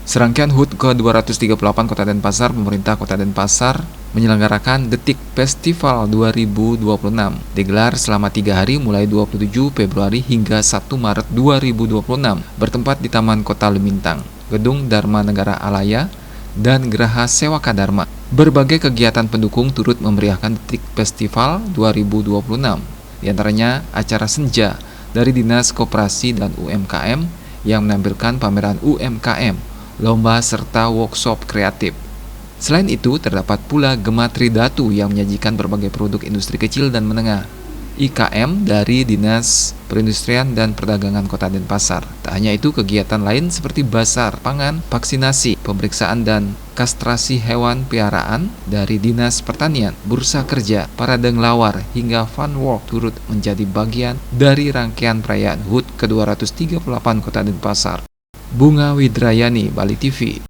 Serangkaian HUT ke-238 Kota Denpasar, pemerintah Kota Denpasar menyelenggarakan Detik Festival 2026. Digelar selama 3 hari mulai 27 Februari hingga 1 Maret 2026, bertempat di Taman Kota Limintang, Gedung Dharma Negara Alaya, dan Geraha Sewaka Dharma. Berbagai kegiatan pendukung turut memeriahkan Detik Festival 2026, di antaranya acara senja dari Dinas Koperasi dan UMKM yang menampilkan pameran UMKM, lomba serta workshop kreatif. Selain itu, terdapat pula Gematri Datu yang menyajikan berbagai produk industri kecil dan menengah, IKM dari Dinas Perindustrian dan Perdagangan Kota Denpasar. Tak hanya itu, kegiatan lain seperti bazar pangan, vaksinasi, pemeriksaan dan kastrasi hewan piaraan dari Dinas Pertanian, bursa kerja, parade ngelawar, hingga fun walk turut menjadi bagian dari rangkaian perayaan HUT ke-238 Kota Denpasar. Bunga Widrayani, Bali TV.